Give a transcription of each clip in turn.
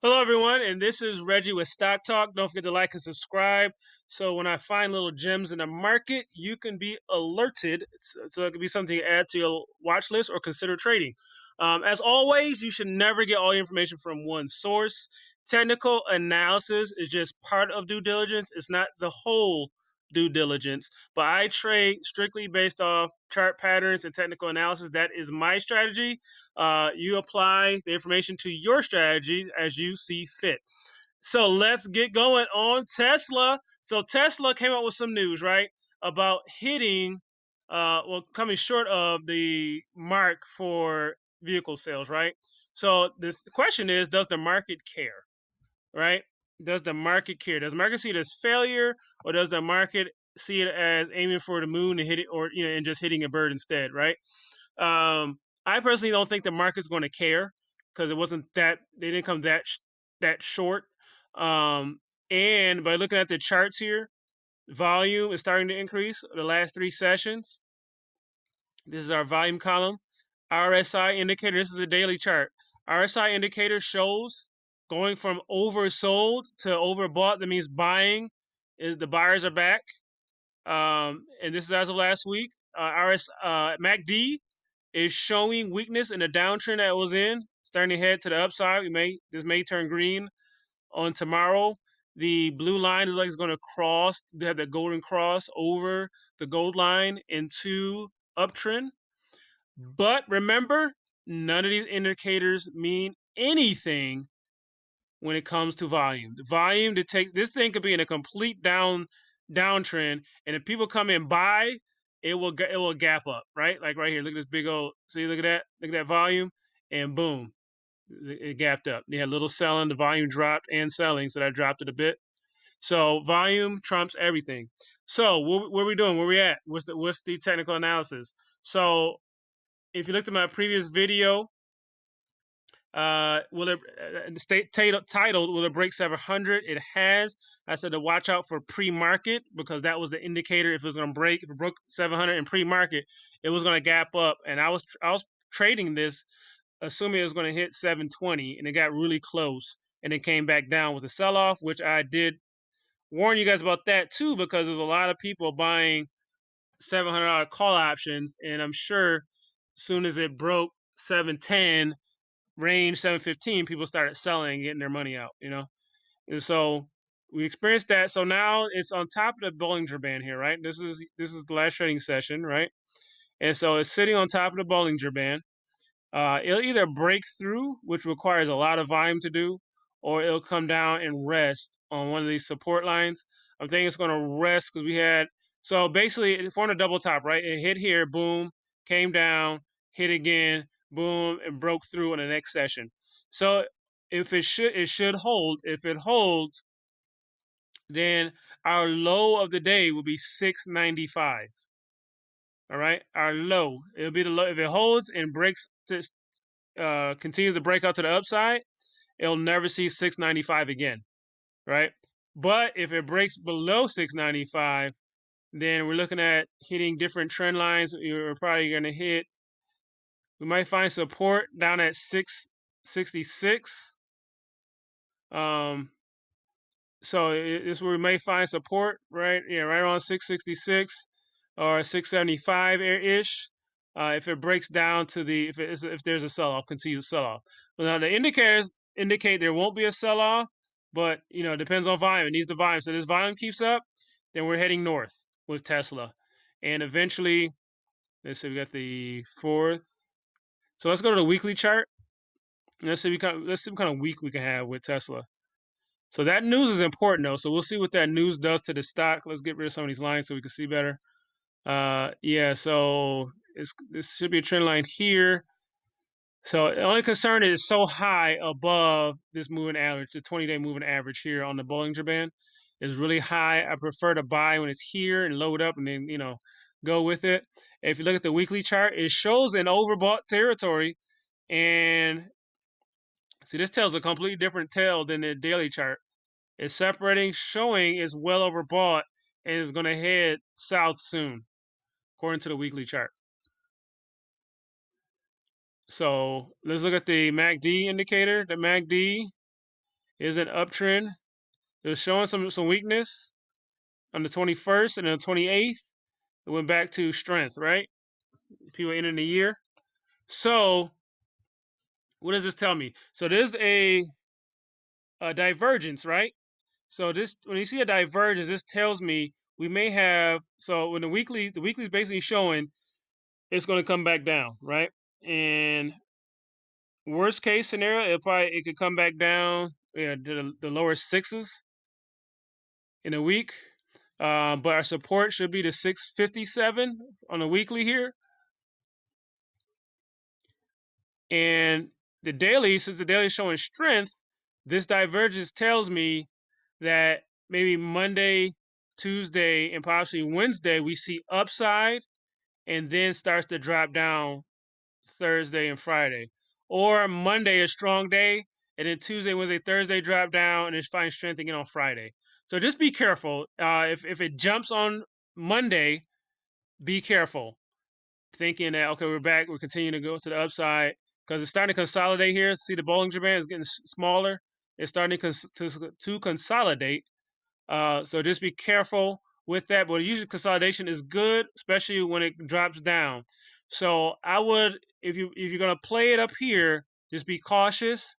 Hello, everyone, and this is Reggie with Stock Talk. Don't forget to like and subscribe. So when I find little gems in the market, you can be alerted. So it could be something to add to your watch list or consider trading. As always, you should never get all your information from one source. Technical analysis is just part of due diligence. It's not the whole due diligence. But I trade strictly based off chart patterns and technical analysis. That is my strategy. You apply the information to your strategy as you see fit. So let's get going on Tesla. So Tesla came out with some news, right, about hitting, coming short of the mark for vehicle sales, right? So the question is, does the market care, right? Does the market care? Does the market see it as failure, or does the market see it as aiming for the moon and hit it, or and just hitting a bird instead, right? I personally don't think the market's going to care because it wasn't that they didn't come that short. And by looking at the charts here, volume is starting to increase the last three sessions. This is our volume column. RSI indicator. This is a daily chart. RSI indicator shows going from oversold to overbought. That means buying is the buyers are back. And this is as of last week. MacD is showing weakness in the downtrend that it was in, starting to head to the upside. This may turn green on tomorrow. The blue line is like it's going to cross. They have the golden cross over the gold line into uptrend. But remember, none of these indicators mean anything when it comes to volume. The volume to take this thing could be in a complete downtrend, and if people come in buy, it will gap up, right? Like right here, look at this big old. See, look at that volume, and boom, it gapped up. You had a little selling, the volume dropped, and selling, so that dropped it a bit. So volume trumps everything. So what are we doing? Where we at? What's the technical analysis? So if you looked at my previous video, will it titled "Will it break 700?" It has. I said to watch out for pre-market because that was the indicator if it was going to break. If it broke 700 in pre-market, it was going to gap up, and I was trading this assuming it was going to hit 720, and it got really close, and it came back down with a sell-off, which I did warn you guys about that too because there's a lot of people buying $700 call options, and I'm sure as soon as it broke 710 range 715, people started selling and getting their money out, and so we experienced that. So now it's on top of the Bollinger Band here, right? This is the last trading session, right? And so it's sitting on top of the Bollinger Band. It'll either break through, which requires a lot of volume to do, or it'll come down and rest on one of these support lines. I'm thinking it's going to rest because we had, so basically it formed a double top, right? It hit here, boom, came down, hit again, boom, and broke through in the next session. So if it should hold. If it holds, then our low of the day will be 695. All right, our low. It'll be the low if it holds and breaks to continues to break out to the upside. It'll never see 695 again, right? But if it breaks below 695, then we're looking at hitting different trend lines. You're probably going to hit. We might find support down at 666. So it's where we may find support, right? Yeah, right around 666 or 675 ish. If it breaks down to if there's a sell off, continued sell off. Well, now the indicators indicate there won't be a sell off, but it depends on volume. It needs the volume. So this volume keeps up, then we're heading north with Tesla, and eventually, let's see, we got the 4th. So let's go to the weekly chart. And let's see what kind of week we can have with Tesla. So that news is important though. So we'll see what that news does to the stock. Let's get rid of some of these lines so we can see better. Yeah, so this should be a trend line here. So the only concern is it's so high above this moving average, the 20-day moving average here on the Bollinger Band is really high. I prefer to buy when it's here and load up and then, go with it. If you look at the weekly chart, it shows an overbought territory. And see, this tells a completely different tale than the daily chart. It's separating, showing it's well overbought and is going to head south soon, according to the weekly chart. So let's look at the MacD indicator. The MacD is an uptrend. It was showing some weakness on the 21st and the 28th. It went back to strength, right? People ending the year. So what does this tell me? So there's a divergence, right? So this, when you see a divergence, this tells me we may have, so when the weekly is basically showing it's going to come back down, right? And worst case scenario, it could come back down to the lower sixes in a week. But our support should be the 657 on the weekly here. And the daily, since the daily is showing strength, this divergence tells me that maybe Monday, Tuesday, and possibly Wednesday we see upside, and then starts to drop down Thursday and Friday. Or Monday a strong day, and then Tuesday, Wednesday, Thursday drop down, and it's finding strength again on Friday. So just be careful. If it jumps on Monday, be careful, thinking that okay, we're continuing to go to the upside because it's starting to consolidate here. See the Bollinger Band is getting smaller. It's starting to consolidate. So just be careful with that. But usually consolidation is good, especially when it drops down. So I would, if you're gonna play it up here, just be cautious,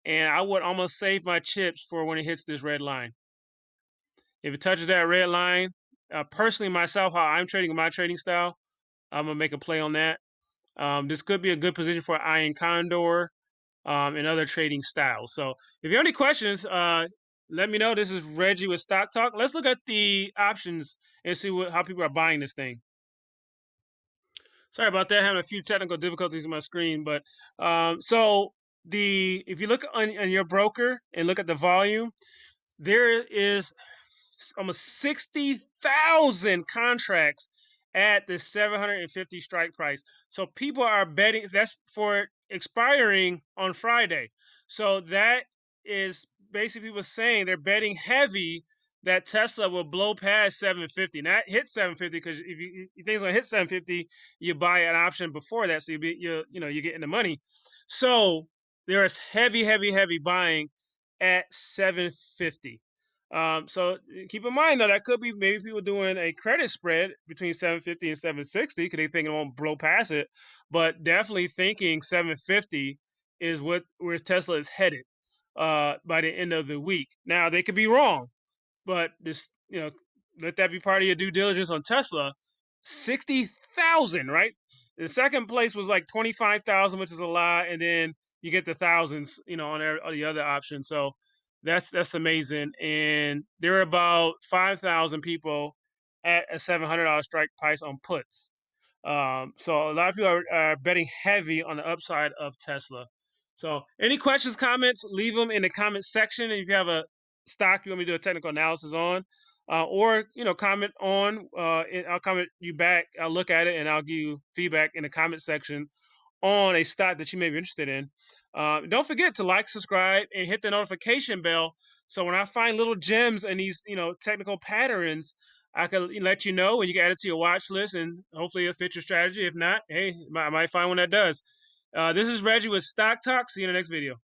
and I would almost save my chips for when it hits this red line. If it touches that red line, personally myself, how I'm trading my trading style, I'm gonna make a play on that. This could be a good position for Iron Condor and other trading styles. So if you have any questions, let me know. This is Reggie with Stock Talk. Let's look at the options and see how people are buying this thing. Sorry about that. Having a few technical difficulties with my screen, but so if you look on your broker and look at the volume, there is almost 60,000 contracts at the 750 strike price. So people are betting, that's for expiring on Friday. So that is basically people saying they're betting heavy that Tesla will blow past 750. Not hit 750, because if you think it's gonna hit 750, you buy an option before that, so you're getting the money. So there is heavy buying at 750. So keep in mind though, that could be maybe people doing a credit spread between 750 and 760 because they think it won't blow past it, but definitely thinking 750 is where Tesla is headed by the end of the week. Now they could be wrong, but this, let that be part of your due diligence on Tesla. 60,000, right? The second place was like 25,000, which is a lot, and then you get the thousands, on the other option. So that's amazing. And there are about 5,000 people at a $700 strike price on puts. So a lot of people are betting heavy on the upside of Tesla. So any questions, comments, leave them in the comment section. If you have a stock you want me to do a technical analysis on, or comment on, I'll comment you back. I'll look at it and I'll give you feedback in the comment section on a stock that you may be interested in. Don't forget to like, subscribe, and hit the notification bell, so when I find little gems and these technical patterns, I can let you know, and you can add it to your watch list, and hopefully it'll fit your strategy. If not, hey, I might find one that does. This is Reggie with Stock Talk. See you in the next video.